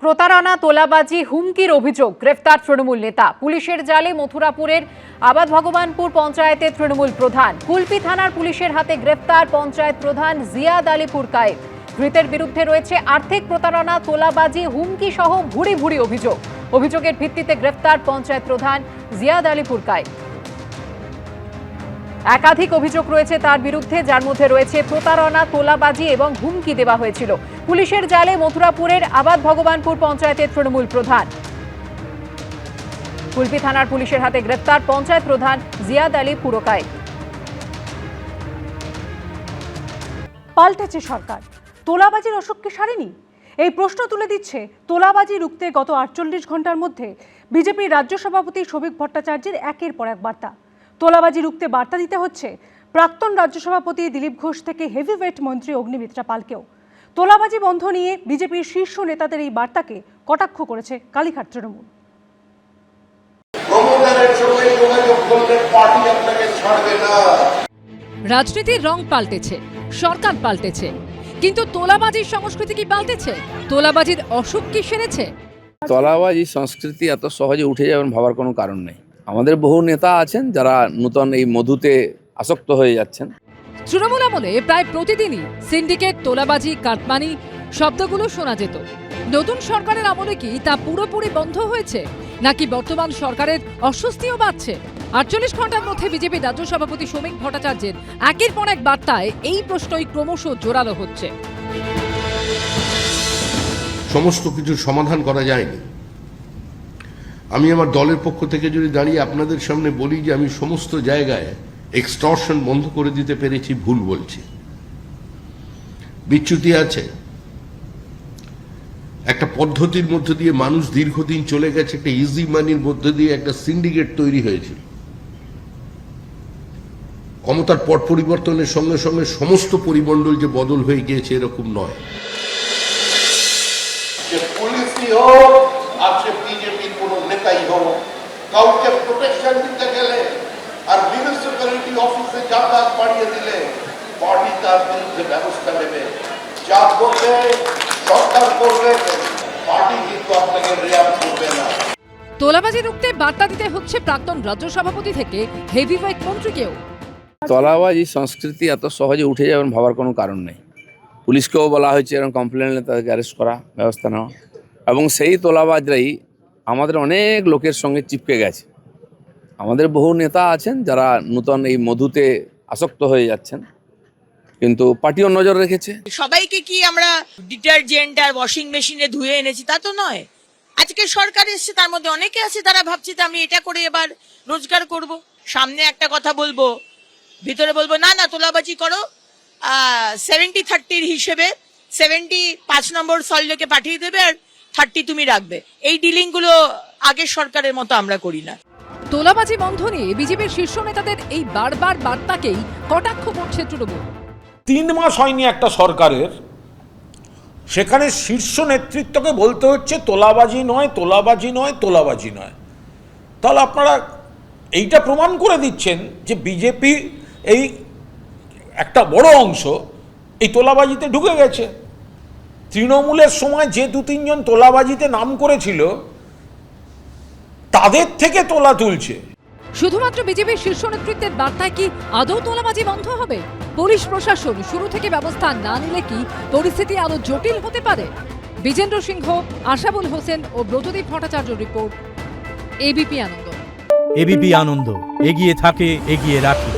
প্রতারণা, তোলাবাজি, হুমকির অভিযোগ, গ্রেফতার তৃণমূল নেতা। পুলিশের জালে মথুরাপুরের আবাদ ভগবানপুর পঞ্চায়েতের তৃণমূল প্রধান। কুলপি থানার পুলিশের হাতে গ্রেফতার পঞ্চায়েত প্রধান জিয়াদ আলী পুরকায়েত। ধৃতের বিরুদ্ধে রয়েছে আর্থিক প্রতারণা, তোলাবাজি, হুমকি সহ ভুরি ভুরি অভিযোগ। অভিযোগের ভিত্তিতে গ্রেফতার পঞ্চায়েত প্রধান জিয়াদ আলী পুরকায়েত। একাধিক অভিযোগ রয়েছে তার বিরুদ্ধে, যার মধ্যে রয়েছে প্রতারণা, তোলাবাজি এবং হুমকি দেওয়া হয়েছিল। পুলিশের জালে মথুরাপুরের আবাদ ভগবানপুর পঞ্চায়েতের তৃণমূল প্রধান। কুলপি থানার পুলিশের হাতে গ্রেফতার পঞ্চায়েত প্রধান জিয়াদ আলী পুরকায়েত। পাল্টেছে সরকার, তোলাবাজির অসুখ কি সারেনি? এই প্রশ্ন তুলে দিচ্ছে তোলাবাজি রুখতে গত 48 ঘন্টার মধ্যে বিজেপির রাজ্য সভাপতি শ্রমিক ভট্টাচার্যের একের পর এক বার্তা। তোলাবাজি রুখতে বার্তা দিতে হচ্ছে প্রাক্তন রাজ্য সভাপতি দিলীপ ঘোষ থেকে হেভিওয়েট মন্ত্রী অগ্নিমিত্রা পালকেও। তোলাবাজি বন্ধ নিয়ে বিজেপির শীর্ষ নেতাদের এই বার্তাকে কটাক্ষ করেছে কালীঘাট তৃণমূল। রাজনীতির রং পাল্টেছে, সরকার পাল্টেছে, কিন্তু তোলাবাজির সংস্কৃতি কি পাল্টেছে? তোলাবাজির অসুখ কি সেরেছে? তোলাবাজি সংস্কৃতি এত সহজে উঠে যাবেন ভাবার কোনো কারণ নেই। আমাদের বহু নেতা আছেন যারা নূতন এই মধুতে আসক্ত হয়ে যাচ্ছেন। তৃণমূল আমলে প্রায় প্রতিদিনই সিন্ডিকেট, তোলাবাজি, কাটমানি শব্দগুলো শোনা যেত। নতুন সরকারের আমলে কি তা পুরোপুরি বন্ধ হয়েছে, নাকি বর্তমান সরকারের অস্বস্তিও বাড়ছে? 48 ঘন্টার মধ্যে বিজেপি রাজ্য সভাপতি শ্রমিক ভট্টাচার্যের একের পর এক বার্তায় এই প্রশ্নই ক্রমশ জোরালো হচ্ছে। সমস্ত কিছুর সমাধান করা যায়নি। আমি আমার দলের পক্ষ থেকে যদি দাঁড়িয়ে আপনাদের সামনে বলি যে আমি সমস্ত জায়গায় এক্সটর্শন বন্ধ করে দিতে পেরেছি, ভুল বলছি। বিচ্যুতি আছে। একটা পদ্ধতির মধ্য দিয়ে মানুষ দীর্ঘদিন চলে গেছে, একটা ইজি মানির মধ্য দিয়ে একটা সিন্ডিকেট তৈরি হয়েছিল। ক্ষমতার পট পরিবর্তনের সঙ্গে সঙ্গে সমস্ত পরিমণ্ডল যে বদল হয়ে গিয়েছে এরকম নয়। যে পুলিশই হোক আর সে বিজেপির কোন নেতাই হোক, কাউকে প্রোটেকশন দিতে গেলে আর মিউনিসিপ্যালিটি অফিসে যাতায়াত বাড়িয়ে দিলে পার্টি তার বিরুদ্ধে ব্যবস্থা নেবে। যা করবে সরকার করবে, পার্টি কিন্তু আপনাকে রিয়াক্ট করবে না। তোলাবাজি রুখতে বার্তা দিতে হচ্ছে প্রাক্তন রাজ্য সভাপতি থেকে হেভিওয়েট মন্ত্রীকেও। তোলাবাজি সংস্কৃতি এত সহজে উঠে যাবেন ভাবার কোনো কারণ নেই। পুলিশকেও বলা হয়েছে এরকম কমপ্লেন হলে তাদেরকে অ্যারেস্ট করা, ব্যবস্থা নেওয়া, এবং সেই তোলাবাজরাই আমাদের অনেক লোকের সঙ্গে চিপকে গেছে। আমাদের বহু নেতা আছেন যারা নূতন এই মধুতে আসক্ত হয়ে যাচ্ছেন, কিন্তু পার্টিও নজর রেখেছে। সবাইকে কি আমরা ডিটারজেন্ট আর ওয়াশিং মেশিনে ধুয়ে এনেছি তা তো নয়। আজকে সরকার এসছে, তার মধ্যে অনেকে আছে তারা ভাবছে যে আমি এটা করে এবার রোজগার করব। সামনে একটা কথা বলবো, ভিতরে বলবো না না তোলাবাজি করো, 70-30 হিসেবে 70 5 নম্বর সল্টকে পাঠিয়ে দেবে আর 30 তুমি রাখবে। এই ডিলিং গুলো আগের সরকারের মতো আমরা করি না। তোলাবাজি বন্ধ নিয়ে বিজেপির শীর্ষ নেতাদের এই বারবার বার্তাকেই কটাক্ষ করছে তৃণমূল। 3 মাস হয়নি একটা সরকারের, সেখানে শীর্ষ নেতৃত্বকে বলতে হচ্ছে তোলাবাজি নয়, তোলাবাজি নয়, তোলাবাজি নয়। তাহলে আপনারা এইটা প্রমাণ করে দিচ্ছেন যে বিজেপি এই একটা বড় অংশ এই তোলাবাজিতে ঢুকে গেছে। তৃণমূলের সময় যে 2-3 জন তোলাবাজিতে নাম করেছিল তাদের থেকে তোলা তুলছে। শুধুমাত্র বিজেপির শীর্ষ নেতৃত্বের বার্তায় কি আদৌ তোলাবাজি বন্ধ হবে? পুলিশ প্রশাসন শুরু থেকে ব্যবস্থা না নিলে কি পরিস্থিতি আরো জটিল হতে পারে? বিজেন্দ্র সিংহ, আশাবুল হোসেন ও ব্রতদীপ ভট্টাচার্য রিপোর্ট, এবিপি আনন্দ। এবিপি আনন্দ, এগিয়ে থাকে, এগিয়ে রাখে।